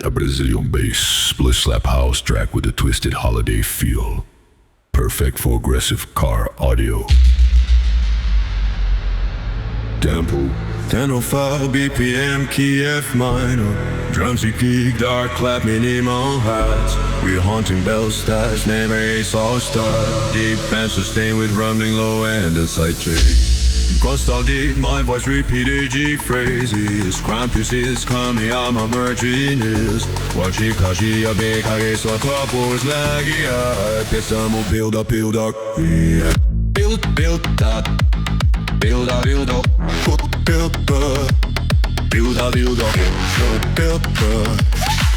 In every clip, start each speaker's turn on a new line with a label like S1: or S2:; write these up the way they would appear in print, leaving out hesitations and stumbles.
S1: a Brazilian bass split slap house track with a twisted holiday feel. Perfect for aggressive car audio. Tempo 1005 BPM, key F minor. Drums you kick, dark clap, minimal highs. We're haunting bell stars, never ace all star. Deep and sustained with rumbling low and a side J. Constant deep, my voice repeated G phrases. Krampus is coming, I'm emerging is. Watching Kaji, a big high, so a couple is laggy. Pensamos build up, build up. Yeah. Build up. Build up. Build up. Build up. Build up. Build up.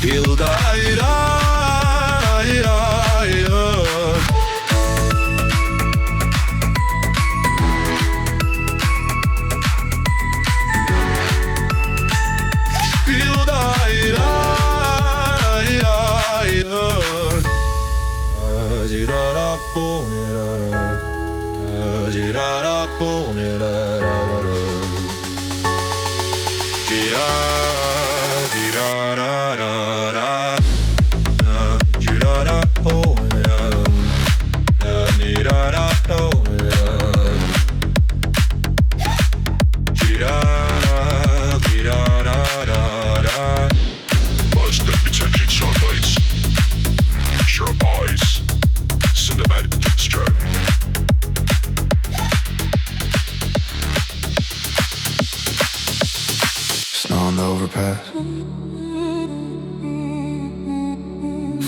S1: Build up.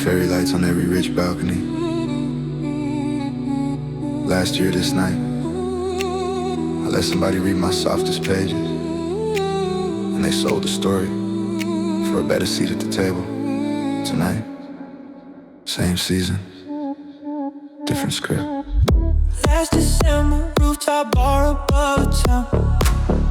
S2: Fairy lights on every rich balcony. Last year this night, I let somebody read my softest pages, and they sold the story for a better seat at the table. Tonight, same season, different script.
S3: Last December, rooftop bar above town.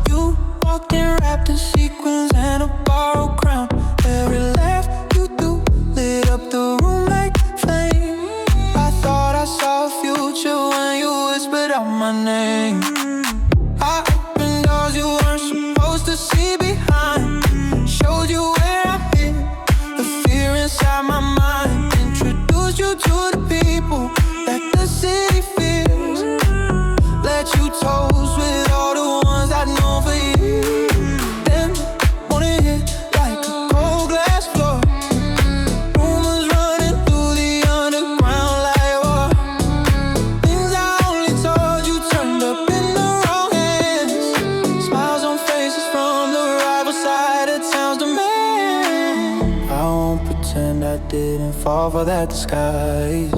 S3: You walked in wrapped in sequins and a borrowed crown. Every laugh you do lit up the room like flame. I thought I saw a future when you whispered out my name. I opened doors you weren't supposed to see behind. Showed you where I've been, the fear inside my mind. Introduced you to the people that the city fears. Let you toast with all the ones I've known for years. Then wanna hit like a cold glass floor. Rumors running through the underground like war. Things I only told you turned up in the wrong hands. Smiles on faces from the rival side of town's demand. I won't pretend I didn't fall for that disguise.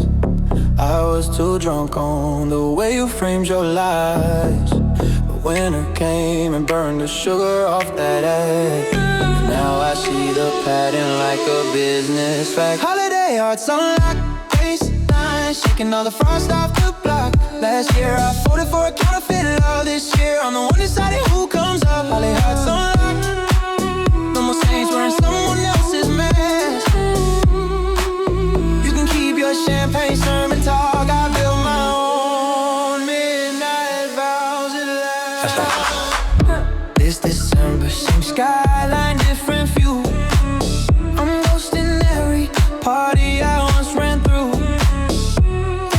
S3: I was too drunk on the way you framed your lies. But winter came and burned the sugar off that egg. Now I see the pattern like a business fact. Holiday hearts on lock, waistline shaking all the frost off the block. Last year I voted for a counterfeit love. This year I'm the one deciding who comes up. Holiday hearts on lock. No more saints wearing someone else's mask. You can keep your champagne sermon talk. I built my own midnight vows at last. This December, same skyline, different view. I'm ghosting every party I once ran through.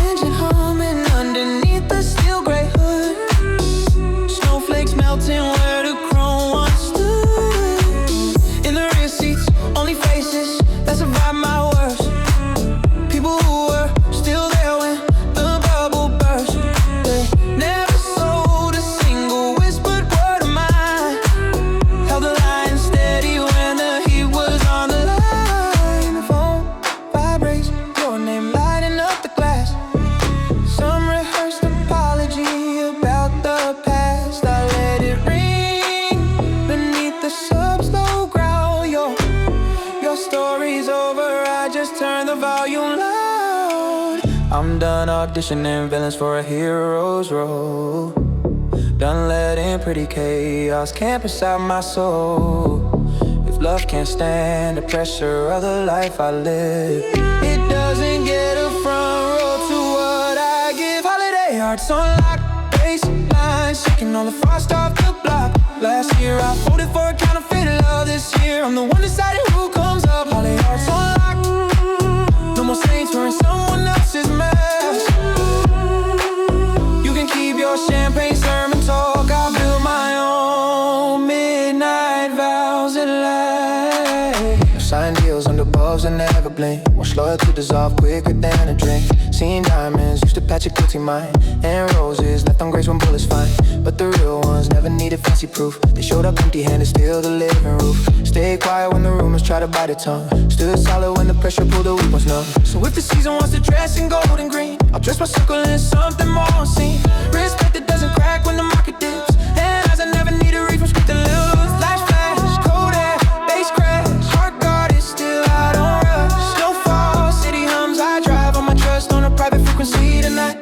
S3: Engine humming underneath the steel gray hood. Snowflakes melting where the chrome once stood. In the rear seats, only faces that survive my worst. People who were still there when the bubble burst. They never sold a single whispered word of mine. Held the line steady when the heat was on the line. The phone vibrates, your name lighting up the glass. Some rehearsed apology about the past. I let it ring beneath the sub-slow growl. Your story's over, I just turned the volume loud. I'm done auditioning villains for a hero's role. Done letting pretty chaos camp inside my soul. If love can't stand the pressure of the life I live, it doesn't get a front row to what I give. Holiday hearts on lock, baseline shaking all the frost off the block. Last year I voted for a counterfeit love. This year I'm the one deciding who comes up. Holiday Sign deals under bulbs that never blink. Watch loyalty dissolve quicker than a drink. Seen diamonds, used to patch a guilty mind. And roses, left on grace when bullets find. But the real ones never needed fancy proof. They showed up empty-handed, still the living roof. Stayed quiet when the rumors try to bite a tongue. Stood solid when the pressure pulled the weak ones numb. So if the season wants to dress in gold and green, I'll dress my circle in something more unseen. Respect that doesn't crack when the market dips. And eyes I never need to read from script to lose. Life's flash, cold air, bass crash. Heart guard is still out on rush. Snowfall, city hums, I drive on my trust on a private frequency tonight.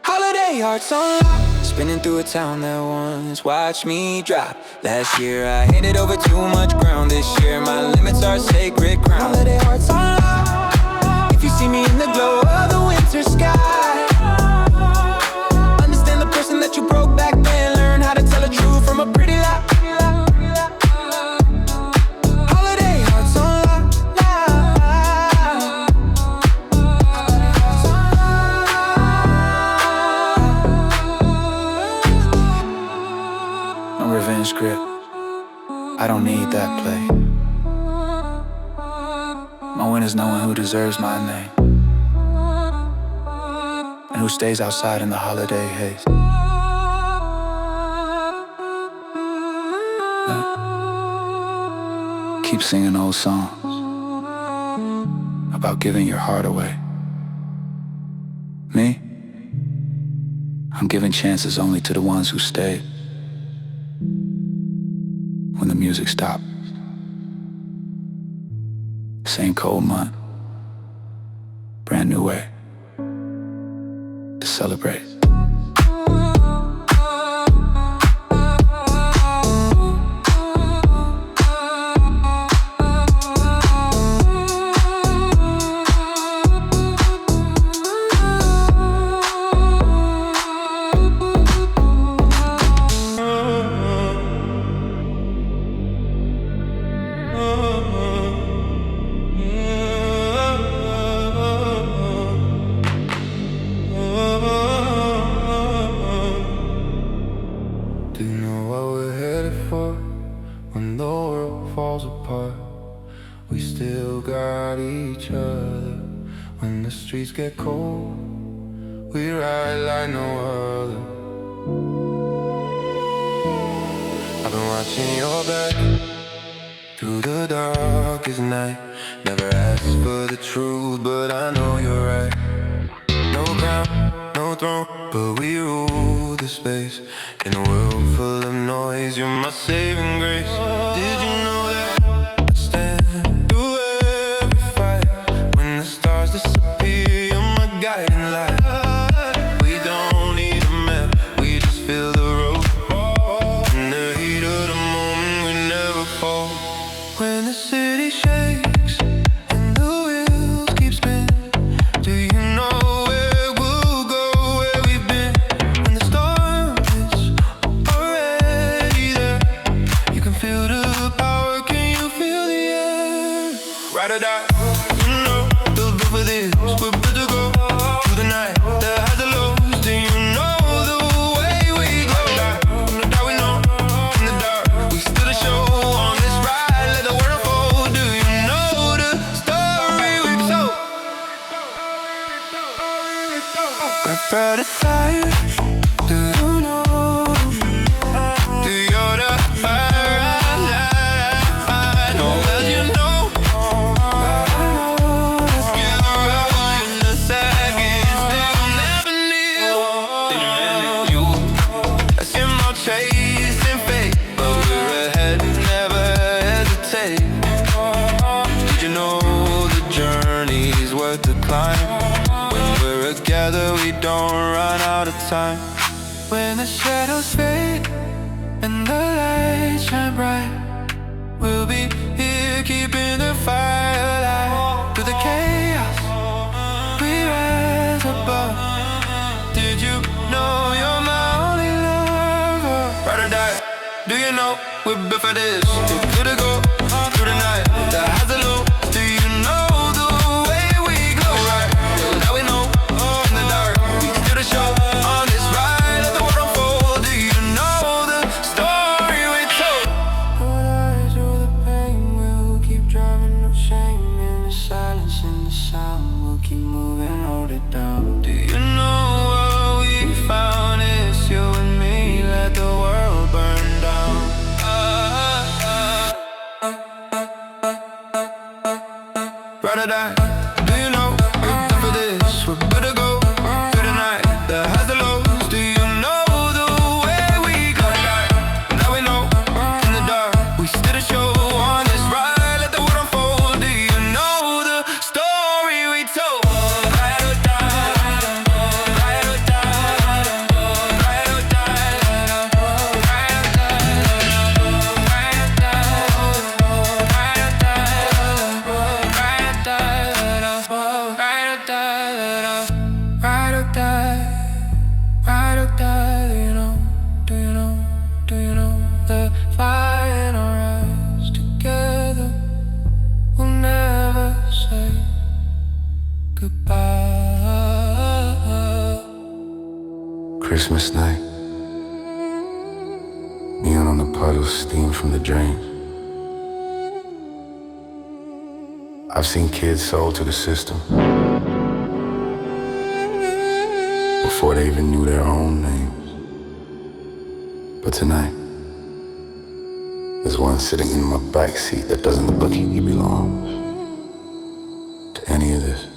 S3: Holiday hearts on lock. Spinning through a town that once watched me drop. Last year I handed over too much ground. This year my limits are sacred ground. Holiday hearts on lock. If you see me in the glow of the winter sky, understand the person that you broke back then. Learn how to tell the truth from a pretty lie. Holiday hearts on lock. No revenge script. I don't need that play. My win is knowing who deserves my name and who stays outside in the holiday haze. Keep singing old songs about giving your heart away. Me? I'm giving chances only to the ones who stayed when the music stopped. Same cold month, brand new way to celebrate.
S1: Get cold, we ride like no other. I've been watching your back through the darkest night. Never asked for the truth, but I know you're right. No crown, no throne, but we rule the space. In a world full of noise, you're my saving grace. Did you know that I stand through every fight? When the stars disappear, guiding light. We don't need a map, we just feel the road. In the heat of the moment, we never fall. When the city shakes and the wheels keep spinning, do you know where we'll go, where we've been? When the storm is already there, you can feel the power, can you feel the air? Ride or die, you know, we'll go for this, we're good to go. The night, the highs and lows, do you know the way we go? From the dark we know, in the dark, we still the show on this ride, let the world unfold. Do you know the story we've told? We're proud of fire, do you know? Do you're the fire, I know that you know. Chasing fate, but we're ahead, never hesitate. Did you know the journey's worth the climb? When we're together, we don't run out of time. When the shadows fade and the lights shine bright, we'll be here keeping the fire alive. Through the chaos, we rise above. Did you know you're my only lover? Ride or die, do you know we're built for this? We're good to go through the night, the highs and lows. Do you know the way we glow? Right, now we know in the dark, we still the show on this ride, let the world unfold. Do you know the story we told? When I show the pain, we'll keep driving
S3: gonna die. Do you know we're done for this? We better go through the night, the highs, the lows. Do you know the way we gonna die? Now we know in the dark we stood a show on this ride. Let the world unfold. Do you know the story we told? Ride or die, ride or die, ride or die, ride or
S2: Christmas night, neon on the puddles, steam from the drains. I've seen kids sold to the system before they even knew their own names. But tonight, there's one sitting in my backseat that doesn't look like he belongs to any of this.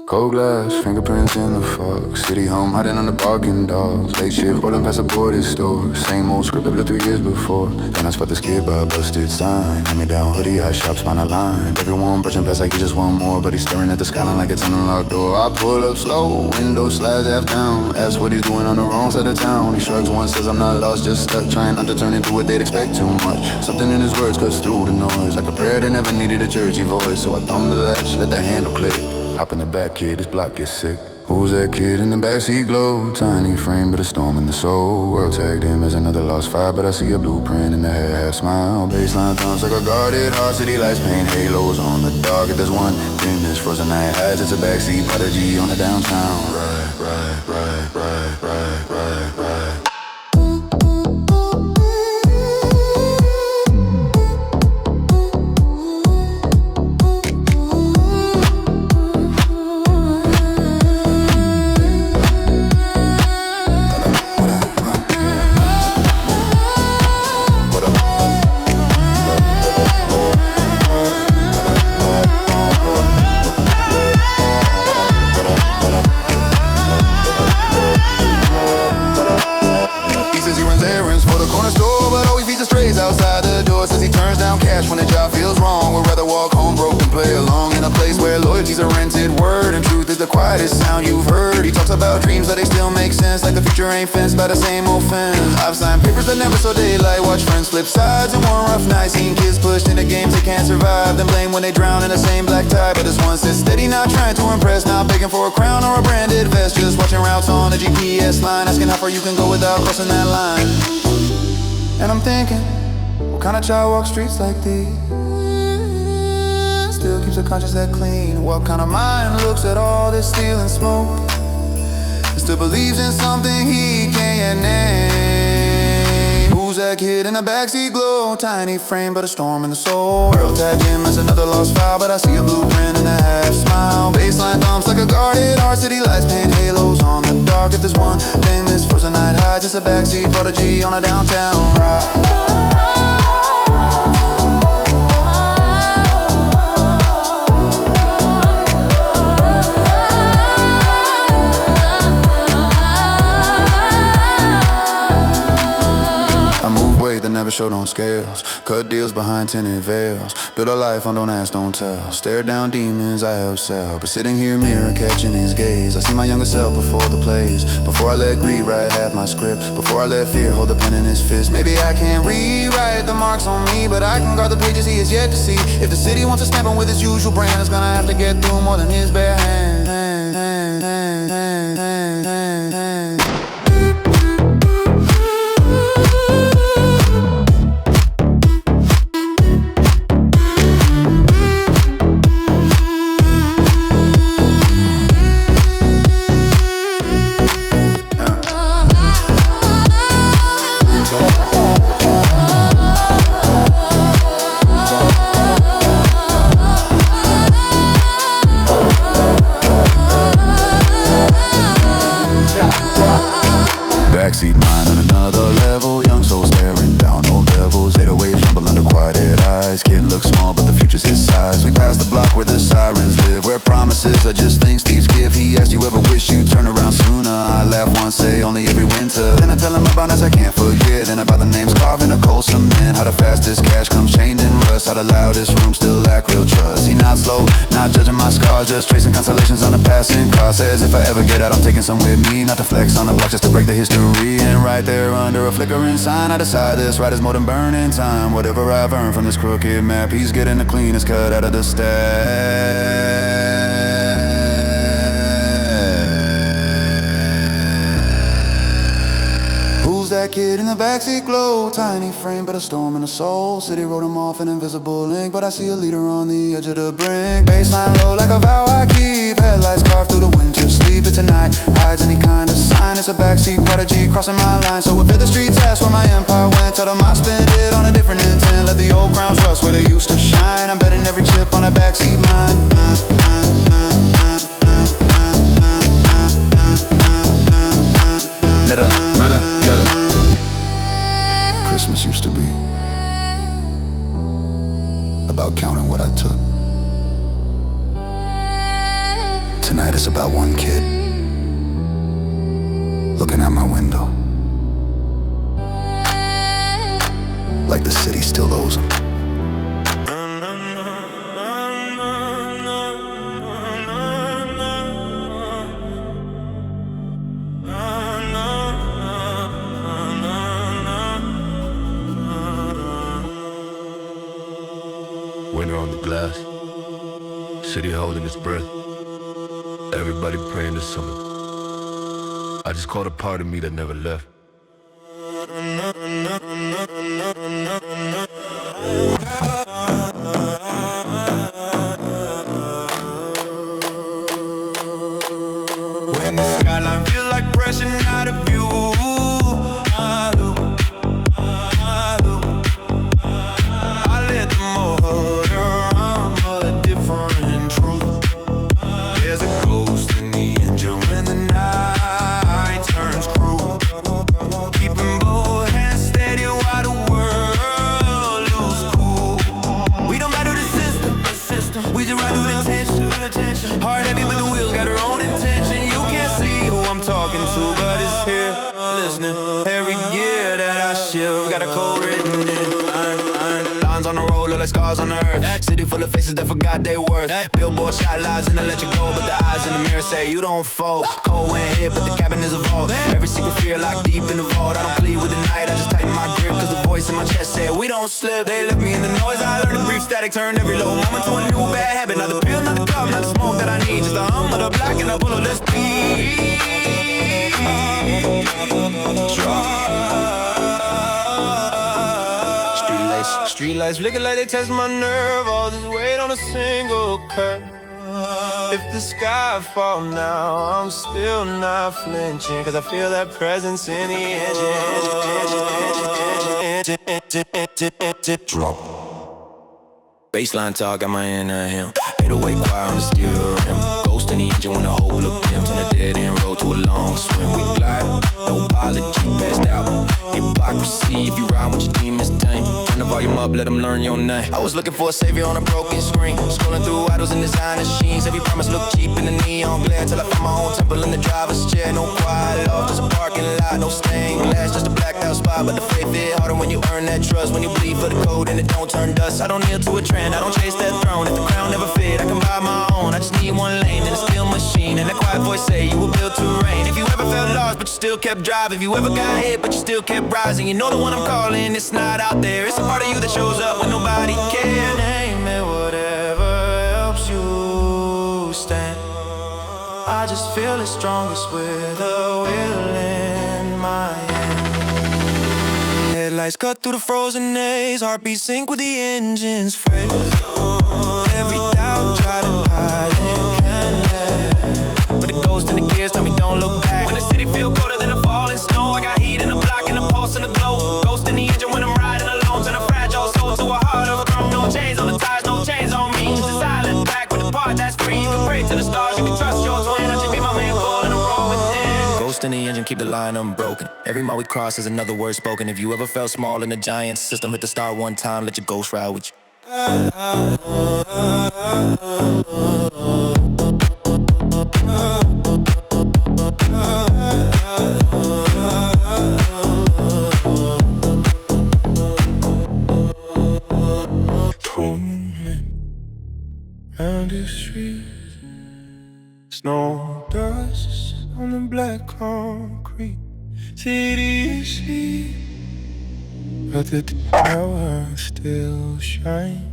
S2: Cold glass, fingerprints in the fog. City home, hiding under bargain dogs. Late shift, rolling past a boarded store. Same old script I lived 3 years before. Then I spot this kid by a busted sign. Hand me down hoodie, high shops, find a line. Everyone brushing past like he just want more, but he's staring at the skyline like it's an unlocked door. I pull up slow, window slides half down. Ask what he's doing on the wrong side of town. He shrugs once, says I'm not lost, just stuck. Trying not to turn into what they'd expect too much. Something in his words cuts through the noise, like a prayer that never needed a churchy voice. So I thumb the latch, let the handle click. Hop in the back, kid, this block gets sick. Who's that kid in the backseat glow? Tiny frame, but a storm in the soul. World tagged him as another lost fire, but I see a blueprint in the half smile. Baseline thumps like a guarded heart, city lights paint halos on the dark. If there's one thing this frozen night has, it's a backseat prodigy on the downtown. Right, right, right, right, right, right, right. Outside the door, says he turns down cash when the job feels wrong. Would rather walk home broke than play along in a place where loyalty's a rented word and truth is the quietest sound you've heard. He talks about dreams, but they still make sense, like the future ain't fenced by the same old fence. I've signed papers that never saw daylight, watch friends flip sides in one rough night, seen kids pushed into games they can't survive, then blame when they drown in the same black tie. But this one sits steady, not trying to impress, not begging for a crown or a branded vest, just watching routes on the GPS line, asking how far you can go without crossing that line. And I'm thinking, what kind of child walks streets like these? Still keeps a conscience that clean. What kind of mind looks at all this steel and smoke and still believes in something he can't name? Who's that kid in the backseat glow? Tiny frame but a storm in the soul. World tagged him as another lost file, but I see a blueprint in a half smile. Baseline thumps like a guarded heart, city lights paint halos on the dark. If there's one thing this frozen night hides, it's a backseat prodigy on a downtown ride. That never showed on scales, cut deals behind tinted veils, build a life on don't ask, don't tell, stare down demons I help sell, but sitting here mirror catching his gaze, I see my younger self before the plays, before I let greed write half my script, before I let fear hold the pen in his fist. Maybe I can't rewrite the marks on me, but I can guard the pages he has yet to see. If the city wants to stamp him with his usual brand, it's gonna have to get through more than his bare hand. Backseat mind on another level, young soul staring down old devils, 808 rumble under quiet eyes. Kid looks small but the future pictures his size. We passed the block where the sirens live, where promises are just things thieves give. He asked, you ever wish you'd turn around sooner? I laugh once, say only every winter. Then I tell him about nights I can't forget, and about the names carved in a cold cement. How the fastest cash comes chained in rust, how the loudest rooms still lack real trust. He not slow, not judging my scars, just tracing constellations on a passing car. Says if I ever get out, I'm taking some with me, not to flex on the block, just to break the history. And right there under a flickering sign, I decide this ride is more than burning time. Whatever I've earned from this crooked map, he's getting the cleanest cut out of the stack. That kid in the backseat glow, tiny frame but a storm in the soul. City wrote him off an invisible link, but I see a leader on the edge of the brink. Baseline low like a vow I keep, headlights carved through the winter sleep. It tonight hides any kind of sign. It's a backseat prodigy crossing my line. So if the streets ask where my empire went, tell them I spent it on a different intent. Let the old crowns rust where they used to shine. I'm betting every chip on a backseat mine. Christmas used to be about counting what I took. Tonight it's about one kid looking out my window, like the city still owes him.
S1: Winter on the glass, city holding its breath, everybody praying this summer. I just caught a part of me that never left.
S3: When the skyline feels like pressure out of view, heart heavy but the wheels got her own intention. You can't see who I'm talking to, but it's here, listening. Every year that I shift got a code written in. Lines on the road look like scars on the earth. City full of faces that forgot they worth. Billboard shot lies and they let you go, but the eyes in the mirror say you don't fold. Cold wind hit, but the cabin is a vault. Every secret fear locked deep in the vault. I don't plead with the night, I just tighten my grip, cause the voice in my chest said we don't slip. They left me in the noise, I learned to breathe static, turned every low moment to a new bad habit. Not the pill, not the cup, not the smoke that I need, just the hum of the black and the pull of this beat. Streetlights flicker like they test my nerve. All this weight on a single curve. If the sky fall now, I'm still not flinching, cause I feel that presence in the engine. Drop. Baseline talk, got my inner him. 808 choir on the steel rim. Ghost in the engine when the whole look dim. Turn a dead end road to a long swim. We glide, no apology, passed out. Hypocrisy, if you ride with your demons tame. Turn the volume up, let them learn your name. I was looking for a savior on a broken screen. Scrolling through idols and designer sheens. Every promise look cheap in the neon glare. Till I find my own temple in the driver's chair. No quiet loft, just a parking lot. No stained glass, just a blacked out spot. But the faith hit harder when you earn that trust. When you bleed for the code and it don't turn dust. I don't kneel to a trend, I don't chase that throne. If the crown never fit, I can buy my own. I just need one lane and a steel machine. And that quiet voice say you were built to reign. If you ever felt lost but you still kept driving. If you ever got hit but you still kept rising. You know the one I'm calling, it's not out there. It's a part of you that shows up when nobody can. Name it, whatever helps you stand. I just feel it strongest with a will in my hand. Headlights cut through the frozen haze. Heartbeat sync with the engine's phrase. Every doubt try to hide it can't let. But the ghost in the gears tell me don't look back. When the city feel colder than a falling snow, I got heat in the block and a pulse in the glow. Ghost in the engine when I'm riding alone. Turn a fragile soul to a heart of chrome. No chains on the tires, no chains on me. Just a silent back with a part that's free. You can pray to the stars, you can trust your twin. I just be my man, full in a row within. Ghost in the engine, keep the line unbroken. Every mile we cross is another word spoken. If you ever felt small in the giant system, hit the star one time, let your ghost ride with you.
S1: Round the street, snow dust on the black concrete. City is sleep, but the towers still shine.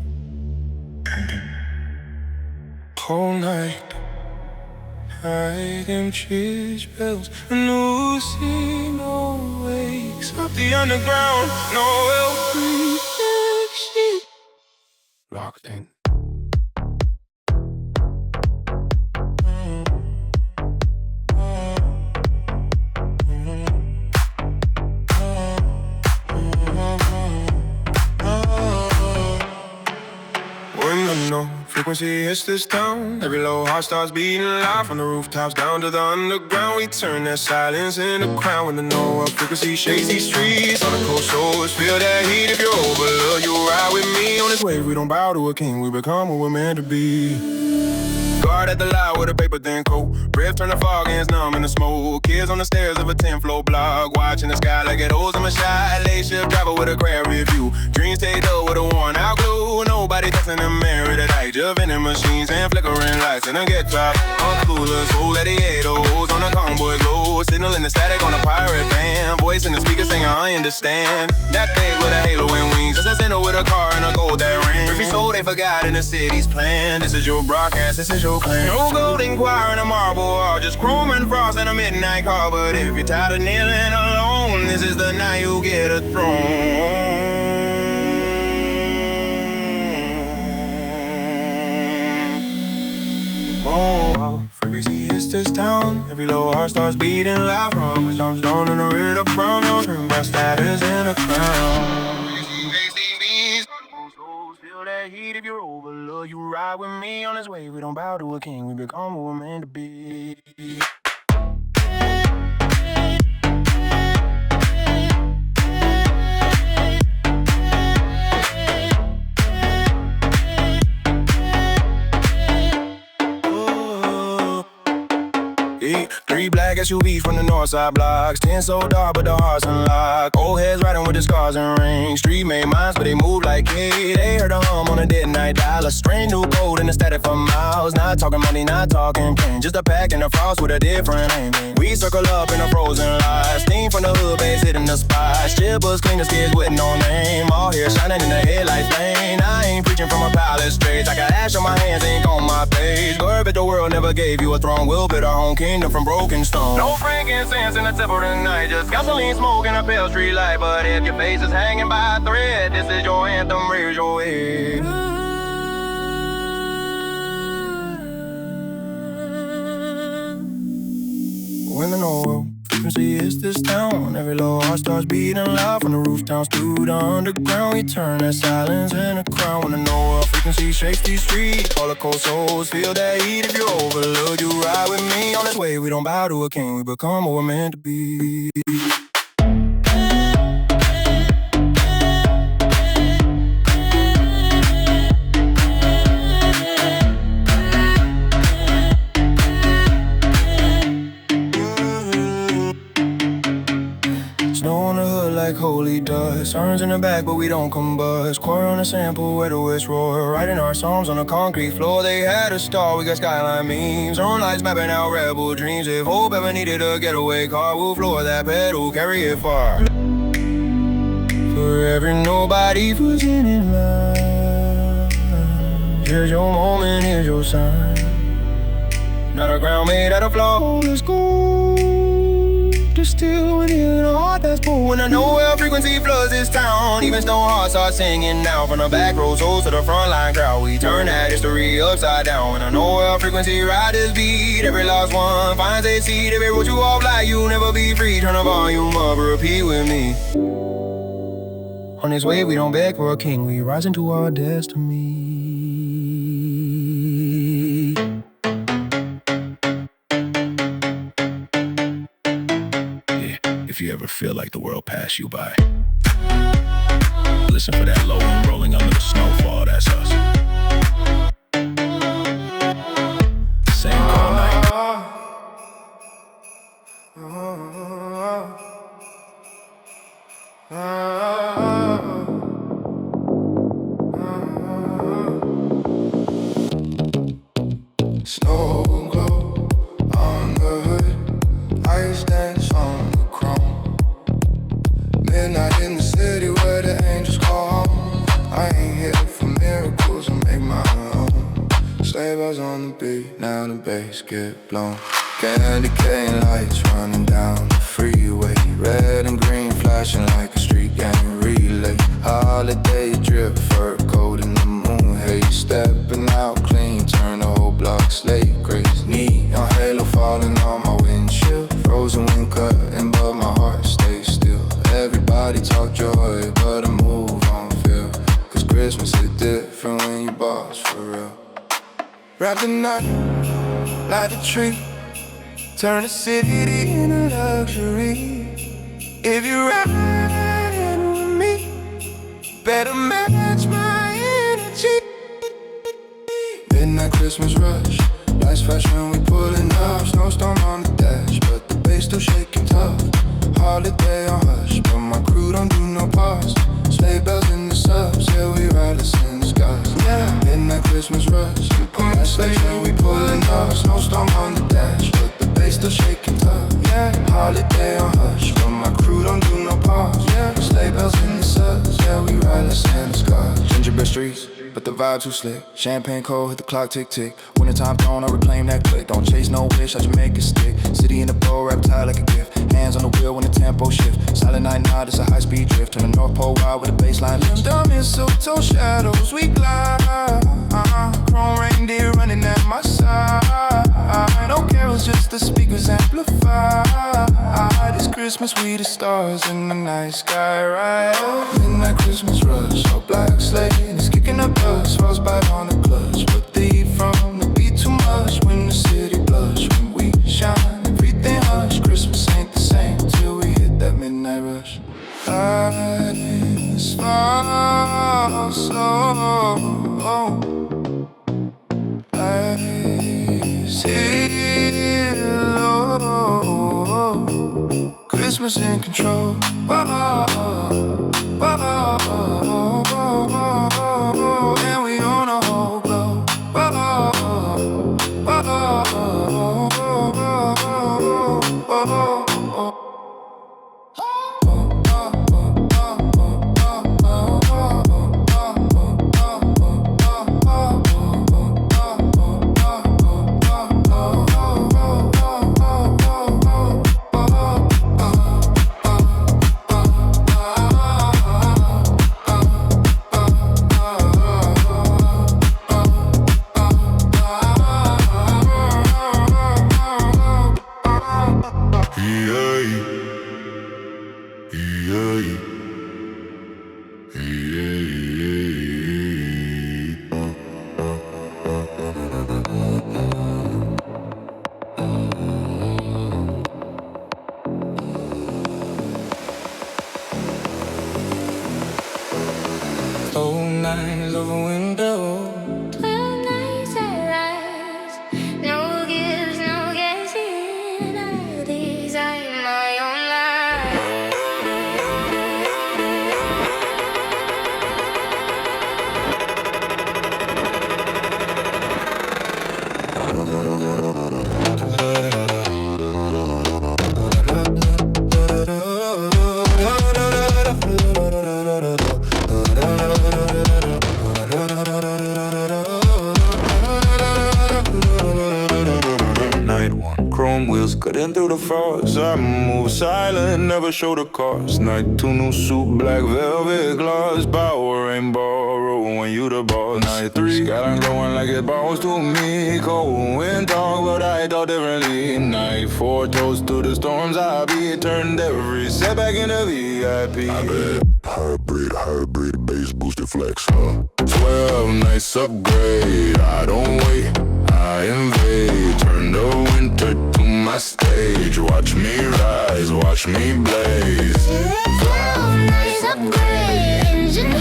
S1: Whole night, hiding church bells. And Lucy no wakes up the underground. No help, sheep locked in. No frequency hits this town. Every low heart starts beating loud. From the rooftops down to the underground, we turn that silence into crown. When the no frequency shakes these streets, all the cold souls feel that heat. If you're overlooked, you ride with me on this wave. We don't bow to a king, we become what we're meant to be. Guard at the light with a paper thin coat. Breath turn the fog and it's numb in the smoke. Kids on the stairs of a 10-floor block, watching the sky like it owes them a shot. Late shift driver with a crab review. Dreams stayed up with a worn out glue. Nobody texting them married at night. Just vending machines and flickering lights in a get top. Unclueless, full at the 8-0s on the convoy glow. Signaling the static on a pirate band. Voice in the speaker singing, I understand. That thing with a halo and wings. Just a center with a car and a gold that ring. Every soul they forgot in the city's plan. This is your broadcast, this is your claim. No golden choir and a marble wall. Just chrome and frost and a midnight call. But if you're tired of kneeling alone, this is the night you get a throne. Oh, frequency hits this town. Every low heart starts beating loud. From which I'm stone in the red up from your dream. My status in a crown. Feel that heat if you're overlooked. You ride with me on this wave. We don't bow to a king. We become what we're meant to be. Three black SUVs from the north side blocks. 10 so dark, but the hearts unlocked. Old heads riding with the scars and rings. Street made minds, but they move like kids. They heard a hum on a dead night dial. A strange new code in the static for miles. Not talking money, not talking pain. Just a pack in the frost with a different aim. We circle up in a frozen light. Steam from the hood base hitting the spot. Shippers clean the skids with no name. All here shining in the headlights lane. I ain't preaching from a palace straight. I got ash on my hands, ink on my page. Girl, but the world never gave you a throne. We'll build our home kingdom from broken stone. No frankincense in the temple tonight. Just gasoline smoke and a pale street light. But if your face is hanging by a thread, this is your anthem, raise your head. When the no frequency hits this town, every low heart starts beating loud. From the rooftops to the underground, we turn that silence in a crown. When the no frequency shakes these streets, all the cold souls feel that heat. If you're overlooked, you ride with me on this way. We don't bow to a king, we become what we're meant to be. Like holy dust, sirens in the back, but we don't combust. Quarry on a sample where the west roar, writing our songs on the concrete floor. They had a star, we got skyline memes. Own lights mapping out rebel dreams. If hope ever needed a getaway car, we'll floor that pedal, carry it far. For every nobody who's in line, here's your moment, here's your sign. Not a ground made out of flawless gold. Still when in a heart that's full. When I know where frequency floods this town, even stone hearts start singing now. From the back row souls to the front line crowd, we turn that history upside down. When I know where frequency ride this beat, every lost one finds a seat. Every road you off like you'll never be free. Turn the volume up, repeat with me. On this way we don't beg for a king, we rise into our destiny. If you ever feel like the world passed you by,
S4: listen for that low one rolling under the snowfall, that's us. Same cold night.
S2: Snow glow on the hood, ice dance on the chrome. Midnight in the city where the angels call home. I ain't here for miracles, I make my own. Sleigh bells on the beat, now the bass get blown. Candy cane lights running down the freeway. Red and green flashing like a street gang relay. Holiday drip, fur coat in the moon haze. Stepping out clean, turn the whole block slate grace. Neon halo falling on my windshield. Frozen wind cutting but my heart stays still. Everybody talk joy but I move on feel. Cause Christmas is different when you boss for real. Wrap the night, light the tree. Turn the city into luxury. If you're riding with me, better match my energy. Midnight Christmas rush, lights flash when we pulling up. Snowstorm on the dash, but the bass still shaking tough. Holiday on hush, but my crew don't do no pause. Sleigh bells in the subs, yeah we riders in the skies. Yeah, midnight Christmas rush, lights flash when we pulling up. Snowstorm on the dash, but the bass still shaking tough. Yeah, holiday on hush, but my crew don't do no pause. Yeah, sleigh bells in the subs, yeah we riders in the skies. Gingerbread streets, but the vibe too slick. Champagne cold, hit the clock tick tick. Wintertime throne, I reclaim that click. Don't chase no wish, I just make it stick. City in the bowl, wrapped tight like a gift. Hands on the wheel when the tempo shift. Silent night nod, it's a high speed drift. Turn the North Pole wild with a baseline lift. Dumb mistletoe shadows, we glide. Chrome reindeer running at my side. No carols, just the speakers amplify. This Christmas we the stars in the night sky, right? Midnight Christmas rush, all black sleigh. It's kicking up dust, frostbite on the clutch. But the heat from the beat too much. When the city blush, when we shine, everything hush. Christmas ain't the same till we hit that midnight rush. Lights fall slow. Lights hit low. Christmas in control. Whoa, whoa, whoa, and we on a whole glow. Whoa, whoa, whoa, whoa.
S3: Cold nights over window. 12 nights at rise. No gifts, no guessing. I design my own life.
S1: Chrome wheels cutting through the frost. I move silent, never show the cost. Night 2 new suit, black velvet gloss. Power rainbow, roll when you the boss. Night 3, skyline glowing like it belongs to me. Cold wind talk, but I thought differently. Night 4, toast to the storms I be. Turned every setback into VIP. I bet hybrid, bass boosted flex, huh? 12 nights upgrade, I don't wait, I invade. Turn the winter to my stage. Watch me rise, watch me blaze.
S3: 12 nights upgrade, engine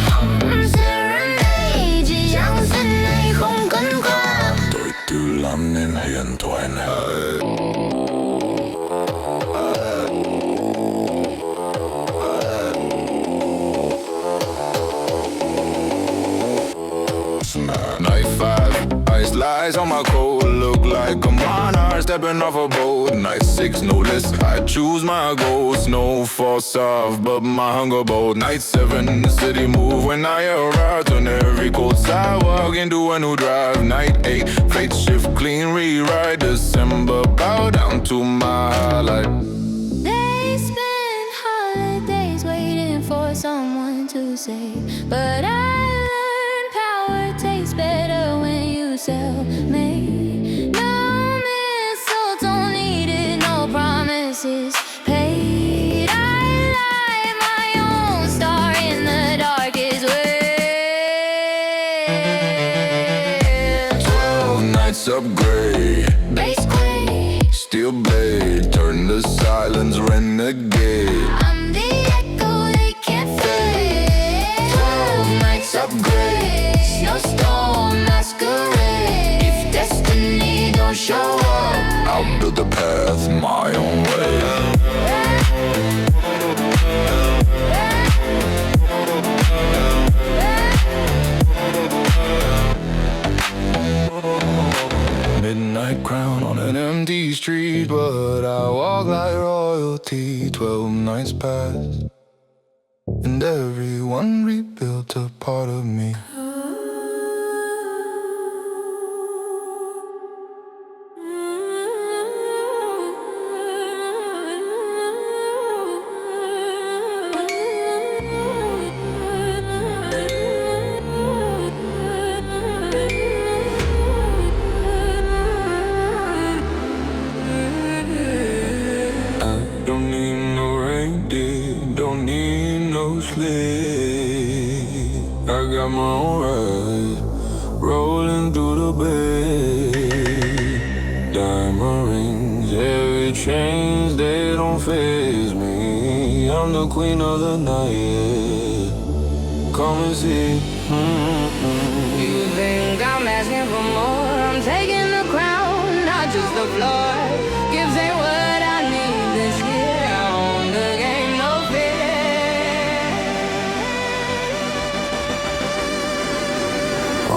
S5: lies on my coat, look like a monarch stepping off a boat. Night 6, no less, I choose my goals. No false off, but my hunger bold. Night 7, the city move when I arrive. On every cold sidewalk into a new drive. Night 8, fate shift clean, rewrite. December, bow down to my highlight.
S6: They spend holidays waiting for someone to say, but I learned power tastes better when you self-made. No mistletoe needed, no promises paid. I light my own star in the darkest way.
S5: 12 nights upgrade,
S6: Bass quake,
S5: steel blade, turn the silence renegade.
S6: I'm the echo they can't fake. 12 nights upgrade, snowstorm masquerade. If destiny don't show up,
S5: I'll build the path my own way. Midnight crown on an empty street, but I walk like royalty. 12 nights passed, and everyone rebuilt a part of me. Don't need no reindeer, don't need no sleigh. I got my own ride, rolling through the bay. Diamond rings, heavy chains, they don't faze me. I'm the queen of the night, come and see.
S6: you think I'm asking for more? I'm taking the crown, not just the floor. Gifts ain't what I need this year. I own the game, no fear.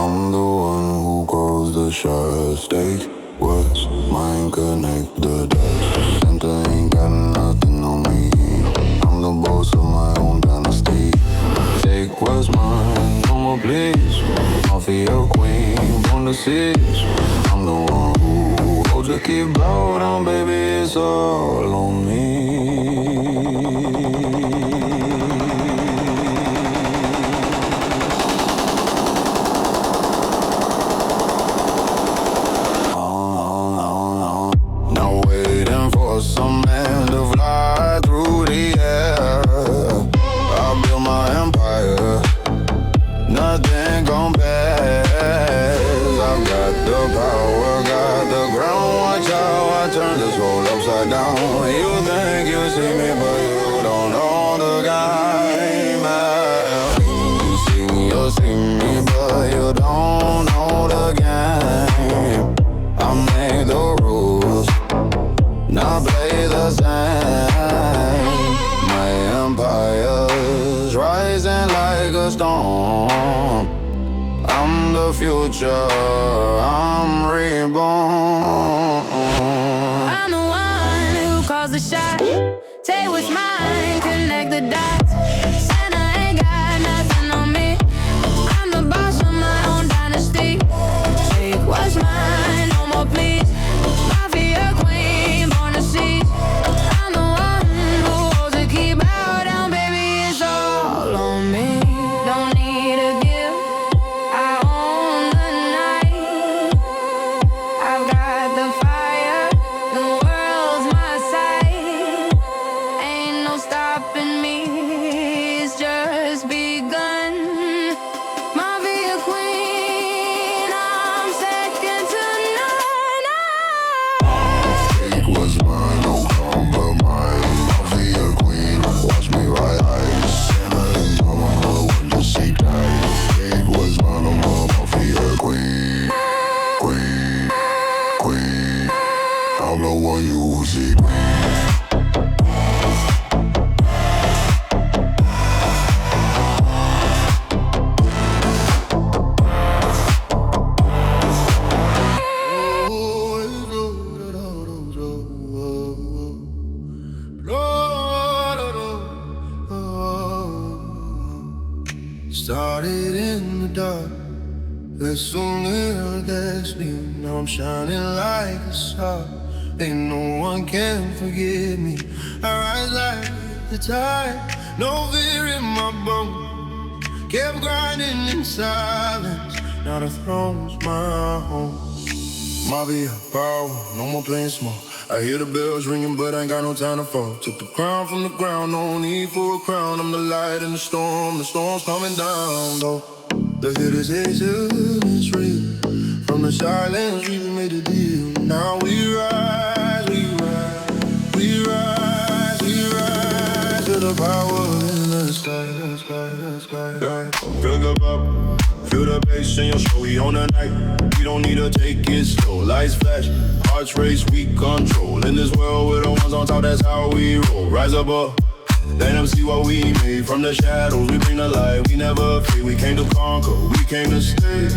S5: I'm the one who grows the sharp steak. What's mine connect the dots. Santa ain't got nothing on me. I'm the boss of my own dynasty. Take what's mine, no more please. Mafia queen, born to seize. I'm the one who holds the key, bow down, baby, it's all on me. Now waiting for some man to fly through the air. I build my empire, nothing gon' pass. I've got the power, got the ground. Watch how I turn this world upside down. You think you see me, but you don't know the game. You see me, but you don't know the game. I make the rules, now play the same. My empire's rising like a storm. I'm the future, I'm reborn.
S6: I'm the one who calls the shot. Take what's mine, connect the dots. Santa ain't got nothing on me. I'm the boss of my own dynasty. Take what's mine, no more please. Mafia queen, born to seize. I'm the one who holds the key, bow down, baby, it's all on me. Don't need a gift, I own the night. I've got the fire, the world's my sight. Ain't no stopping me.
S5: Started in the dark, there's so little that's new. Now I'm shining like a star. Ain't no one can forget me. I rise like the tide, no fear in my bones. Kept grinding in silence, now the throne's my home. Mafia power, no more playing small. I hear the bells ringing, but I ain't got no time to fall. Took the crown from the ground, no need for a crown. I'm the light in the storm's coming down, though. The hit is it's real. From the silence, we made a deal. Now we rise, we rise, we rise, we rise to the power in the sky, the sky, the sky. Feel the pop, feel the bass in your show. We on the night, we don't need to take it slow. Lights flash, hearts race, we control. In this world, we're the ones on top, that's how we roll. Rise above, let them see what we made. From the shadows, we bring the light. We never fade, we came to conquer, we came to stay.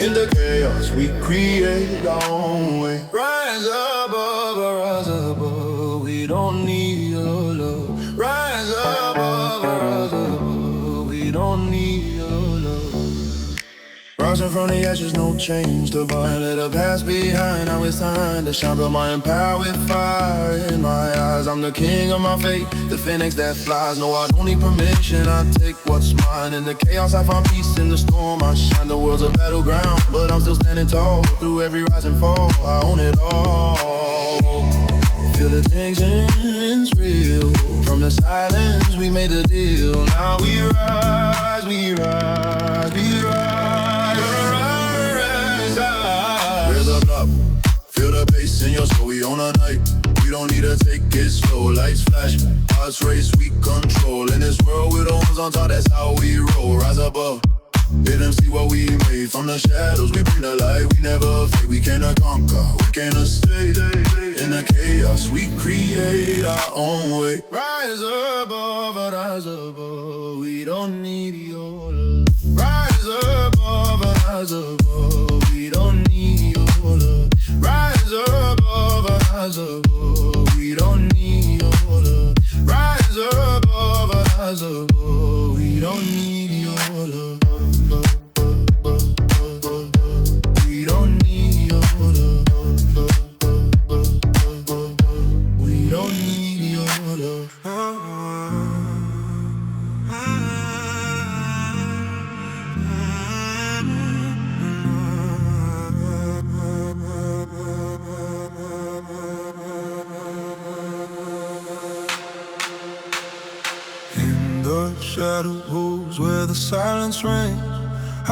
S5: In the chaos, we create our own way. Rise above, we don't need your love. Rise above, we don't need your love. Rising from the ashes, no change to bind. Let the past behind, now it's time to shine. But my empower with fire in my eyes. I'm the king of my fate, the phoenix that flies. No, I don't need permission, I take what's mine. In the chaos, I find peace. In the storm, I shine. The world's a battleground, but I'm still standing tall. Through every rise and fall, I own it all. Feel the tension's real. From the silence, we made a deal. Now we rise, we rise, we rise. Feel the bass in your soul, we on a night. We don't need to take it slow. Lights flash, hearts race, we control. In this world, we're the ones on top, that's how we roll. Rise above, let them see what we made. From the shadows, we bring the light. We never fade, we cannot conquer, we cannot stay. In the chaos, we create our own way. Rise above, we don't need your love. Rise above, we don't need your love. Rise above, we don't need your love. Rise above, we don't need your love. We don't need your love. We don't need your love. Shadows where the silence reigns. I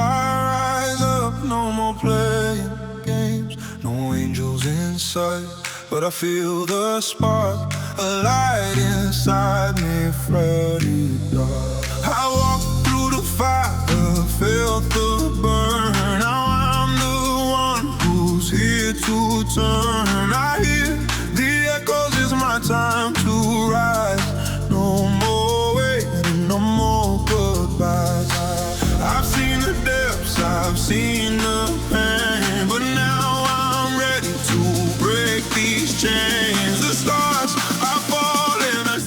S5: rise up, no more playing games. No angels in sight, but I feel the spark, a light inside me, Freddy dark. I walk through the fire, felt the burn. Now I'm the one who's here to turn. I hear the echoes, it's my time to rise. No more waiting, no more goodbyes. I've seen the depths, I've seen the pain, but now I'm ready to break these chains. The stars are falling as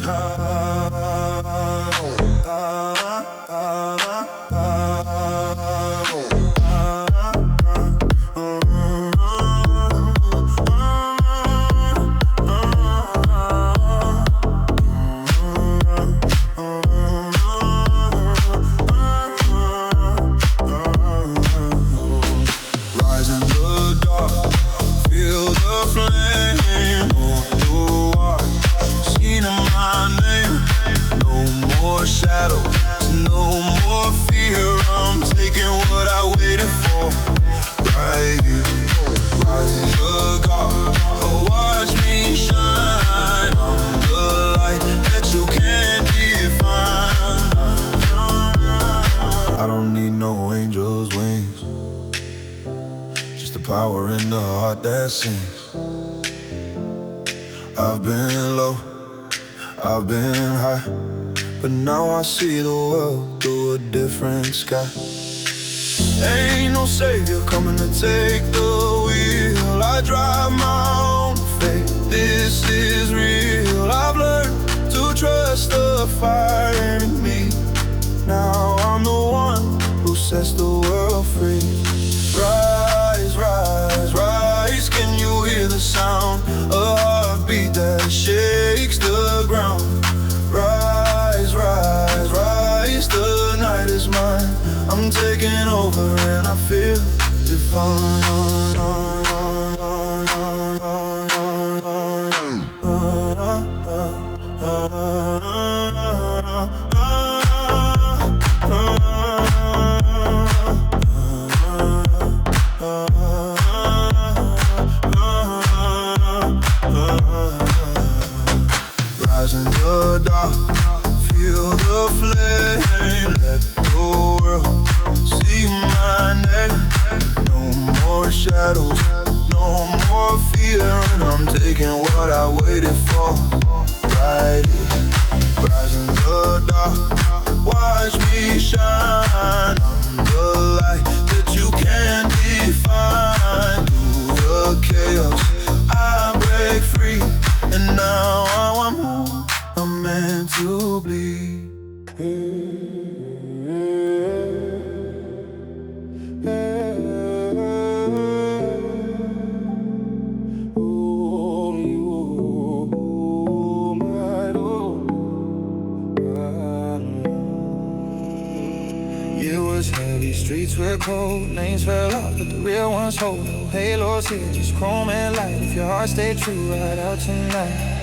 S5: power in the heart that sings. I've been low, I've been high, but now I see the world through a different sky. Ain't no savior coming to take the wheel. I drive my own fate, this is real. I've learned to trust the fire in me. Now I'm the one
S2: sets the world free. Rise, rise, rise, can you hear the sound? A heartbeat that shakes the ground. Rise, rise, rise, the night is mine. I'm taking over and I feel divine. Rise in the dark, feel the flame. Let the world see my name. No more shadows, no more fear, and I'm taking what I waited for. Right here, rise in the dark, watch me shine. I'm the light that you can't define. Through the chaos, I break free, and now I'm who I'm meant to be.
S3: It was heavy, streets were cold, names fell off, but the real ones hold. No halos here, just chrome and light. If your heart stayed true, right out tonight.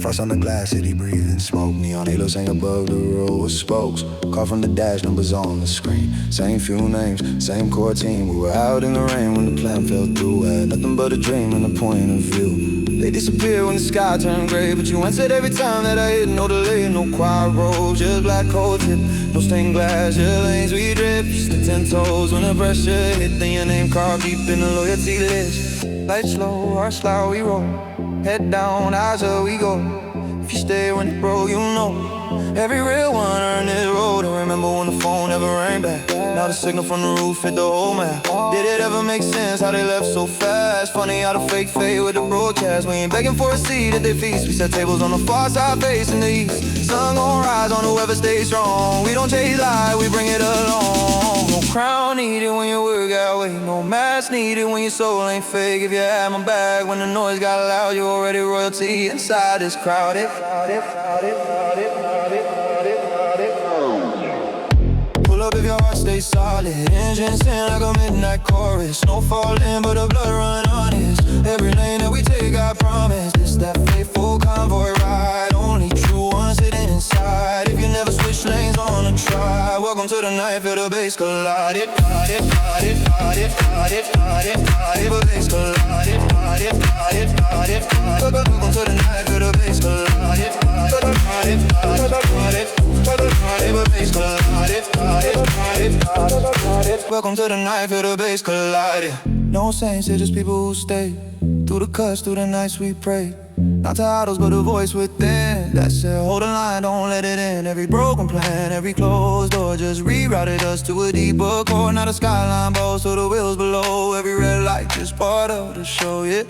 S2: Frost on the glass, city breathing smoke. Neon halos hang above the row of spokes. Call from the dash, numbers on the screen. Same few names, same core team. We were out in the rain when the plan fell through. Had nothing but a dream and a point of view. They disappear when the sky turned gray, but you answered every time that I hit. No delay, no quiet roads, just black cold tip. No stained glass, your lanes we drip. The 10 toes when the pressure hit. Then your name carved deep in the loyalty list. Lights low, hearts loud, we roll. Head down, eyes up, we go. If you stay when it broke, you know. Every real one earned this road. I remember when the phone never rang back. Now the signal from the roof hit the whole map. Did it ever make sense how they left so fast? Funny how the fake fade with the broadcast. We ain't begging for a seat at their feast. We set tables on the far side facing the east. Sun gon' rise on whoever stays strong. We don't chase light, we bring it along. No crown needed when your word got weight. No mask needed when your soul ain't fake. If you had my back when the noise got loud, you already royalty inside this crowded. Pull up if your heart stays solid. Engine sing like a midnight chorus. No falling but the blood run honest. Every lane that we take I promise. It's that faithful convoy ride. Only true ones sitting inside. If you never switch lanes on a try. Welcome to the night, feel the bass collide. It, bass collide. Welcome to the night, feel the bass collide. Welcome to the night, feel the bass collide. No saints, it's just people who stay. Through the cuts, through the nights we pray. Not to idols, but a voice within that said, hold the line, don't let it in. Every broken plan, every closed door just rerouted us to a deeper core. Now the skyline bows to the wheels below. Every red light just part of the show, yeah.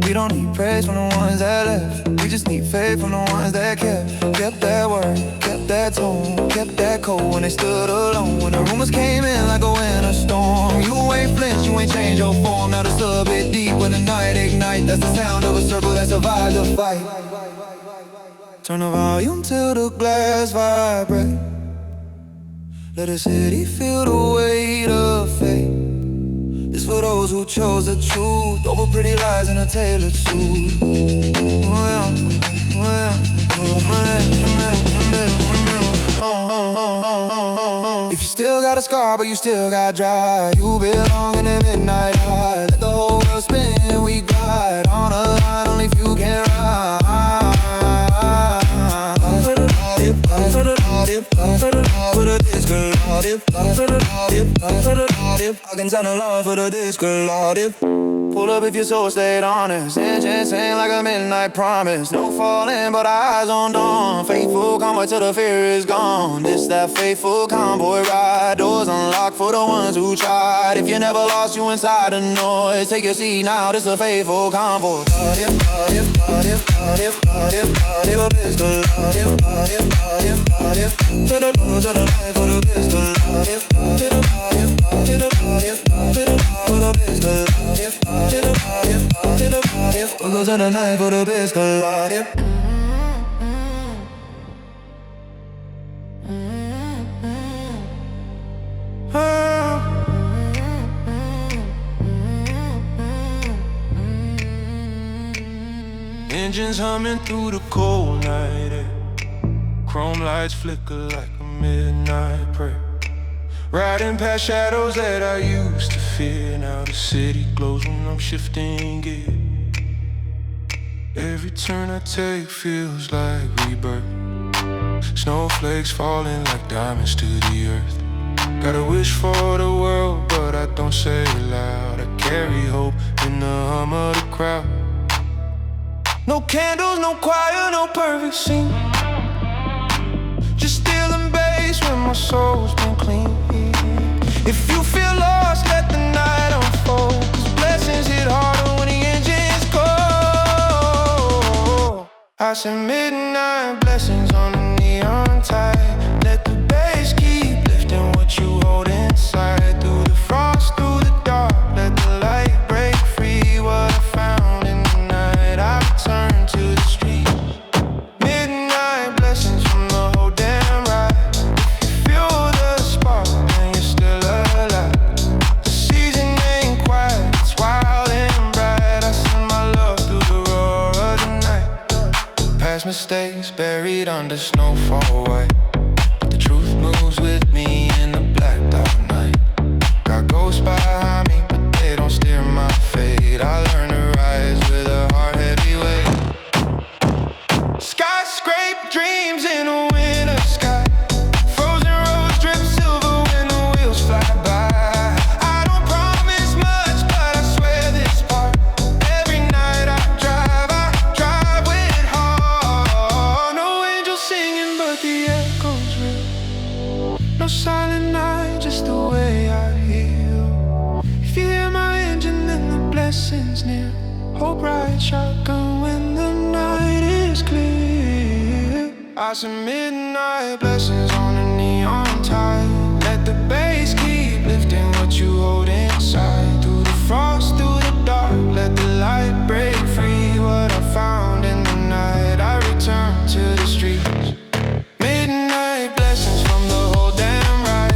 S2: We don't need praise from the ones that left. We just need faith from the ones that kept that word, kept that tone, kept that cold when they stood alone. When the rumors came in like a winter storm. You ain't flinched, you ain't changed your form. Now the sub bit deep when the night ignite. That's the sound of a circle that survived the fight. Turn the volume till the glass vibrate. Let the city feel the weight of fate. It's for those who chose the truth over pretty lies in a tailored suit. If you still got a scar but you still got dry, you belong in the midnight high. Let the whole world spin, we glide on a line only few can ride. For the disco, I can sound alarm for the disco.
S7: Pull up if your soul stayed honest. Engine sing like a midnight promise. No falling, but our eyes on dawn. Faithful convoy till the fear is gone. This that faithful convoy ride. Doors unlocked for the ones who tried. If you never lost, you inside the noise. Take your seat now, this a faithful convoy. We'll go to the night for the best collide.
S3: Engines humming through the cold night air. Chrome lights flicker like a midnight prayer. Riding past shadows that I used to fear. Now the city glows when I'm shifting gear. Every turn I take feels like rebirth. Snowflakes falling like diamonds to the earth. Gotta wish for the world, but I don't say it loud. I carry hope in the hum of the crowd. No candles, no choir, no perfect scene. Just stealing bass when my soul's been clean. If you feel lost, let the night unfold. 'Cause blessings hit harder when the engine's cold. I said midnight blessings on the neon tide. Let the bass keep lifting what you hold inside. Through the frost, through the dark, let the light break free. What I found in the night, I return to the street. Midnight blessings from the whole damn ride. If you feel the spark, then you're still alive. The season ain't quiet, it's wild and bright. I send my love through the roar of the night. Past mistakes buried under snowfall white. The truth moves with me in the blacked out night. Got ghosts behind me, but they don't steer my fate. I learn to rise with a heart heavyweight. Skyscraper dreams in a winter sky. Frozen roads drip silver when the wheels fly by. I don't promise much, but I swear this part. Every night I drive with heart. No angels singing, but the echoes real. No silent night, just the way I heal. If you hear my engine, then the blessings near. Hope ride shotgun when the night is clear. I said midnight blessings on a neon tide. Let the bass keep lifting what you hold inside. Through the frost, through the dark, let the light break free. What I found in the night, I return to the streets. Midnight blessings from the whole damn ride.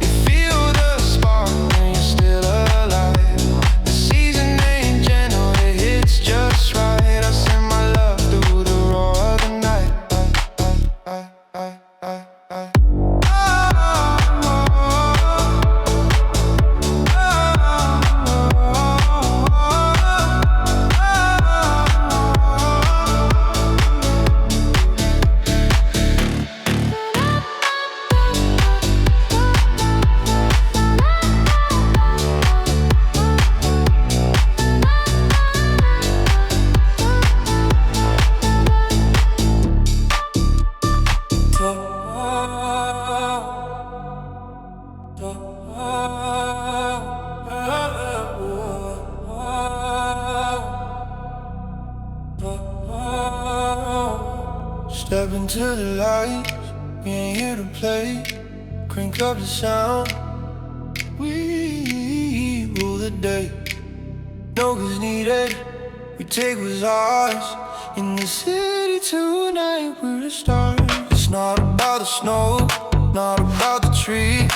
S3: You feel the spark when you're still alive. The season ain't gentle, it hits just right. I send my love through the roar of the night. Step into the light, we ain't here to play. Crank up the sound, we rule the day. No goods needed, we take what's ours. In the city tonight, we're the stars. It's not about the snow, not about the tree.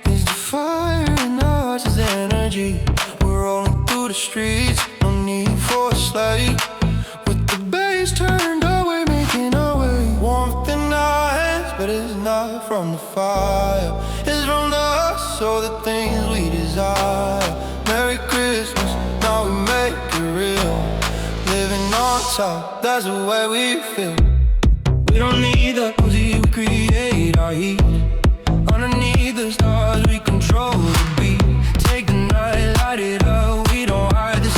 S3: It's the fire in our hearts, it's the energy. We're rolling through the streets, no need for a sleigh. With the bass turned up, we're making our way. Warmth in our hands, but it's not from the fire. It's from the hustle, so the things we desire. Merry Christmas, now we make it real. Living on top, that's the way we feel. We don't need the music, we create our heat. Underneath the stars, we control the beat. Take the night, light it up, we don't hide the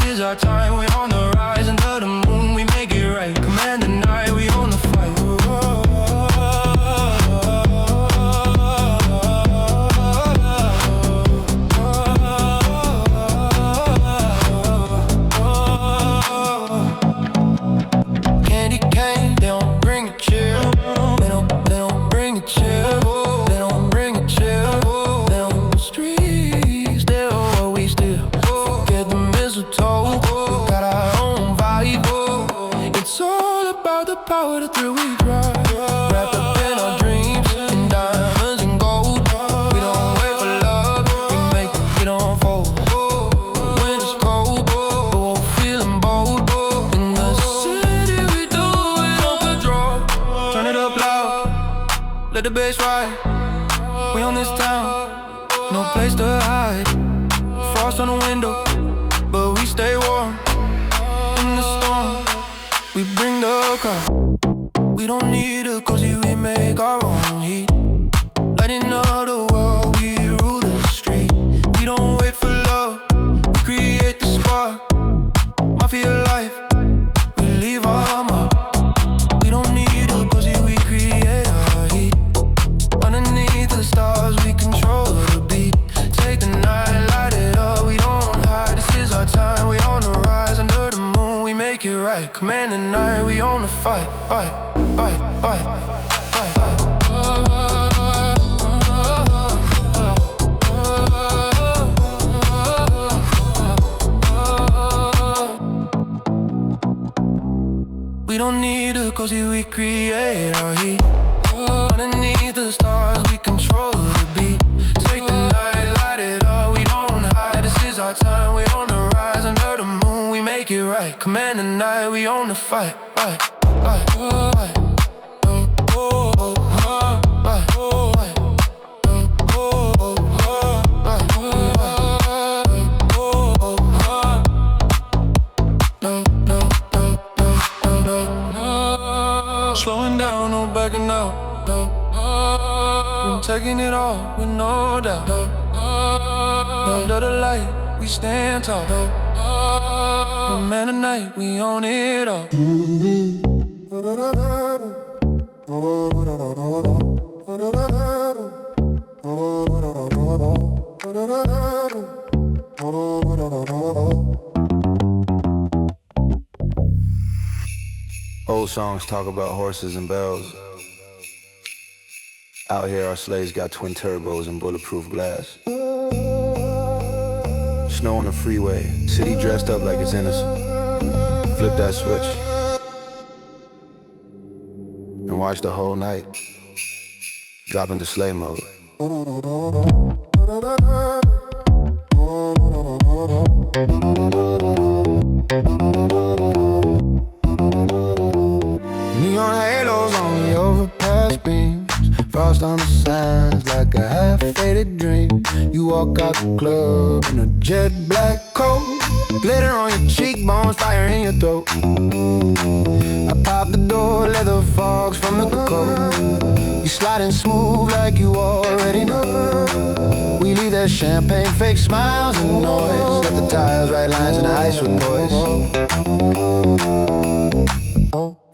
S7: let the bass ride. We on this town, no place to hide. Frost on the window, but we stay warm. In the storm, we bring the crowd. We don't need a cozy, we make our own heat. Lighting up the world, we rule the street. We don't wait for love, we create the spark. Mafia life, we leave our mark. We don't need a cozy, we create our heat. Underneath the stars, we control the beat. Take the night, light it up, we don't hide. This is our time, we on the rise. Under the moon, we make it right. Command the night, we on the fight, fight, fight, fight, fight, fight. We don't need a cozy, we create our heat. Underneath the stars, we control the beat. Take the night, light it up, we don't hide. This is our time, we on the rise. Under the moon, we make it right. Command the night, we on the fight, fight, fight, fight. Slowing down, no backing out. We're taking it all with no doubt. Under the light, we stand tall. Man of night, we own it all.
S2: Old songs talk about horses and bells. Out here our sleighs got twin turbos and bulletproof glass. Snow on the freeway, city dressed up like it's innocent. Flip that switch and watch the whole night drop into sleigh mode.
S7: Neon halos on the overpass beams. Frost on the signs like a half-faded dream. You walk out the club in a jet black coat. Glitter on your cheekbones, fire in your throat. I pop the door, leather fogs from the coat. You sliding smooth like you already know. We leave that champagne, fake smiles and noise. Let the tires write lines in the ice with poise.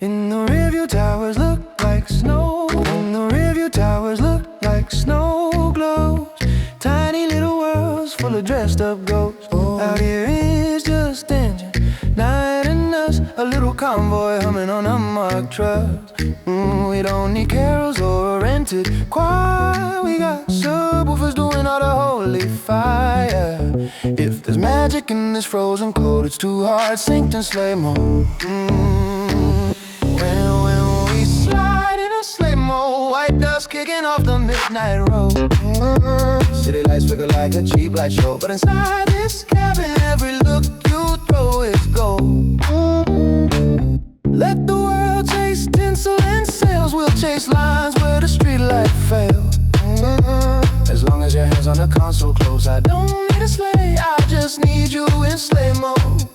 S7: In the rearview towers look like snow. In the rearview towers look like snow globes. Tiny little worlds full of dressed up ghosts. Out here is just engine, night and us. A little convoy humming on unmarked trucks. We don't need carols or a rented choir. We got subwoofers doing all the holy fire. If there's magic in this frozen cold, it's too hard, synced in sleigh mode. When we slide in a sleigh mode, white dust kicking off the midnight road. City lights flicker like a cheap light show, but inside this cabin, every look you throw is gold. Let the world chase tinsel and sails. We'll chase lines where the streetlight fails. As long as your hands on the console close, I don't need a sleigh, I just need you in sleigh mode.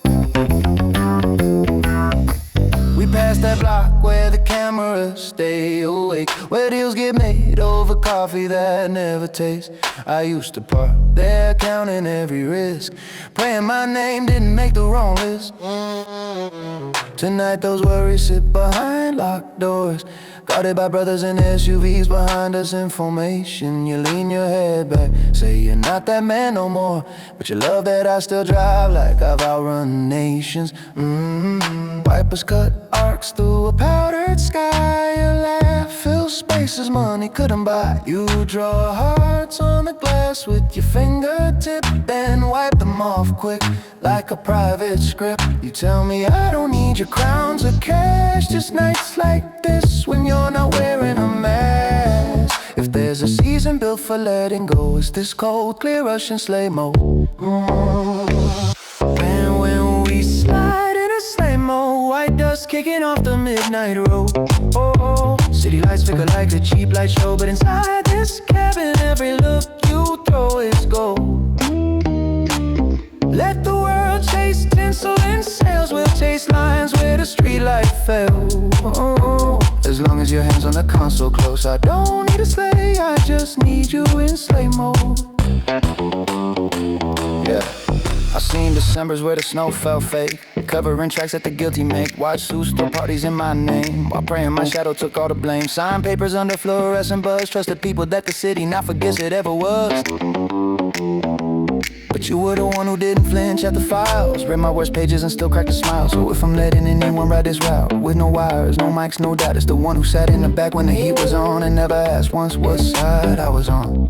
S7: We pass that block where the cameras stay awake, where deals get made over coffee that never tastes. I used to park there counting every risk, praying my name didn't make the wrong list. Tonight those worries sit behind locked doors, guarded by brothers in SUVs behind us in formation. You lean your head back, say you're not that man no more, but you love that I still drive like I've outrun nations. Wipers cut arcs through a powdered sky. Your laugh fills spaces money couldn't buy. You draw hearts on the glass with your fingertip, then wipe them off quick like a private script. You tell me I don't need your crowns or cash, just nights like this when you're not wearing a mask. If there's a season built for letting go, it's this cold, clear Russian sleigh mode. And when we slide in a sleigh mode, white dust kicking off the midnight road.
S3: City lights flicker like a cheap light show, but inside this cabin, every look you throw is gold. Let the world chase tinsel and sails, we'll chase lines where the streetlight fell. Oh, as long as your hands on the console close, I don't need a sleigh, I just need you in sleigh mode. Yeah, I seen Decembers where the snow fell fake, covering tracks that the guilty make. Watch who throw parties in my name, while praying my shadow took all the blame. Signed papers under fluorescent buds, trusted people that the city not forgets it ever was. But you were the one who didn't flinch at the files, read my worst pages and still cracked a smile. So if I'm letting anyone ride this route, with no wires, no mics, no doubt, it's the one who sat in the back when the heat was on and never asked once what side I was on.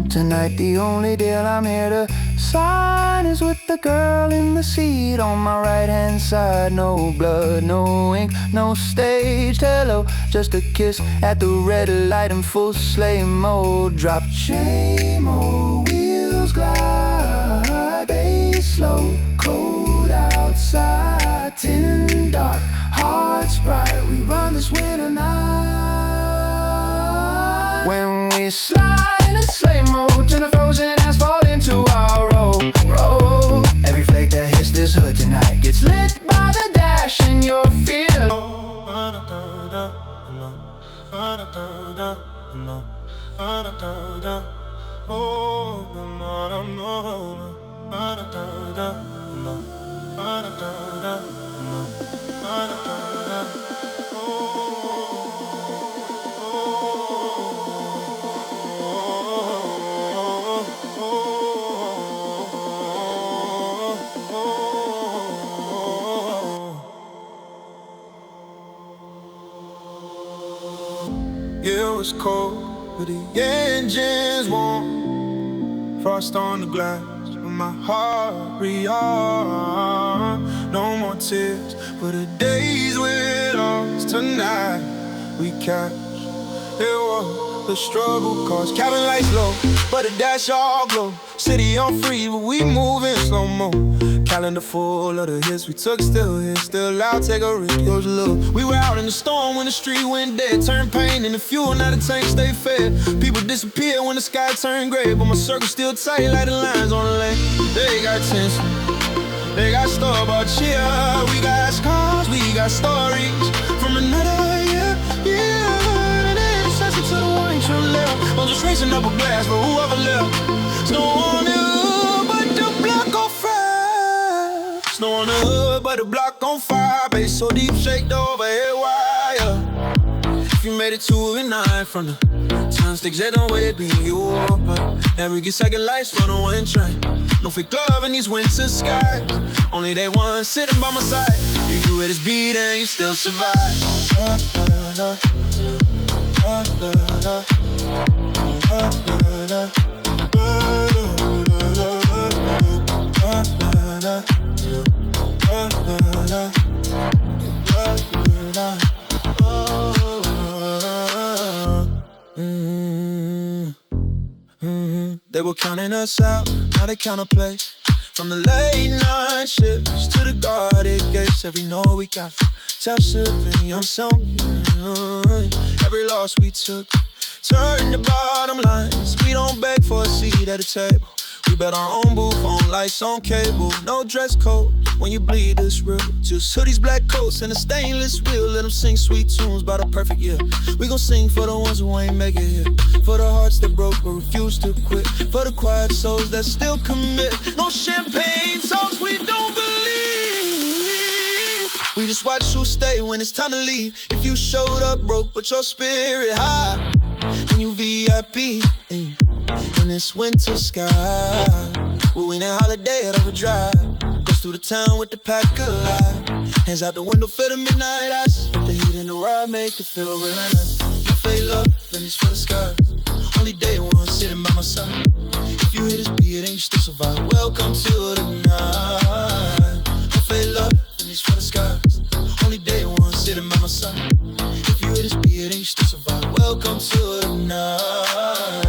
S3: Tonight the only deal I'm here to sign is with the girl in the seat on my right hand side. No blood, no ink, no staged hello, just a kiss at the red light in full sleigh mode. Drop J-Mo, wheels glide, bass slow, cold outside, tin dark, hearts bright. We run this winter night. When we slide in sleigh mode, turn the frozen asphalt into our road. Every flake that hits this hood tonight gets lit by the dash in your field.
S1: It was cold, but the engine's warm. Frost on the glass, but my heart rearmed. No more tears for the days we lost. Tonight we catch. It was the struggle, cause cabin lights low, but the dash all glow. City on free, but we moving slow-mo. Calendar full of the hits we took, still here, still out, take a risk, yours look. We were out in the storm when the street went dead, turned pain into fuel, now the tank stay fed. People disappear when the sky turned gray, but my circle still tight like the lines on the lake. They got tension, they got store bought cheer. We got scars, we got stories from another year. And then it's to the wine true left. I'm just racing up a glass for whoever left. Snow on the hood, but the block on fire. Snow on the hood, but the block on fire. Bass so deep, shake the overhead wire. If you made it to a night from the time sticks that don't wait, being you up. Every get second lights run on one train. No fake love in these winter skies. Only they one sitting by my side. You grew at his beat and you still survive. They were counting us out, now they count a place. From the late night shifts to the guarded gates. Every note we got from self-serving young song. Every loss we took turned the bottom lines. We don't beg for a seat at a table. We bet our own booth on lights on cable. No dress code when you bleed this real. Just hoodies, black coats, and a stainless wheel. Let them sing sweet tunes by the perfect year. We gon' sing for the ones who ain't make it here. For the hearts that broke but refuse to quit. For the quiet souls that still commit. No champagne talks, we don't believe. We just watch who stay when it's time to leave. If you showed up broke but your spirit high, then you VIP in this winter sky. We'll win a holiday at overdrive. Goes through the town with the pack of light. Hands out the window for the midnight ice. The heat in the ride make it feel real nice. You fade love, finish for the skies. Only day one sitting by my side. If you hit this beat, then you still survive. Welcome to the night. You fade love, finish for the skies. Only day one sitting by my side. If you hit this beat, then you still survive. Welcome to the night.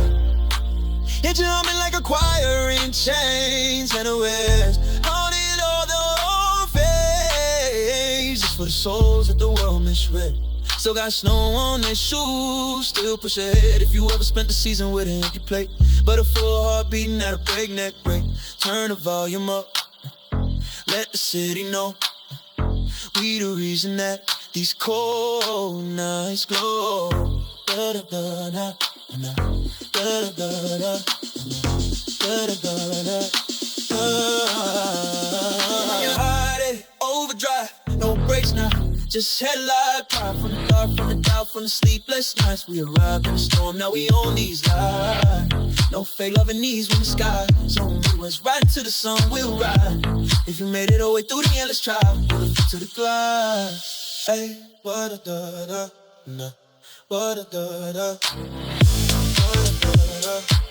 S1: You're jumping like a choir in chains and a west. On it all the whole face. Just for
S3: the souls that the world misread. Still got snow on their shoes, still push ahead. If you ever spent the season with an empty plate, but a full heart beating at a breakneck rate. Turn the volume up, let the city know we the reason that these cold nights glow. Da da da da da da da da da da da. Your heart it overdrive, no brakes now. Just headlight, drive from the dark, from the doubt, from the sleepless nights. We arrived in the storm, now we own these lives. No fake loving these when the sky zone was right into the sun. We'll ride. If you made it all the way through the endless trial, we'll look to the glass. Hey, what a da da da, what a da da, what a da da.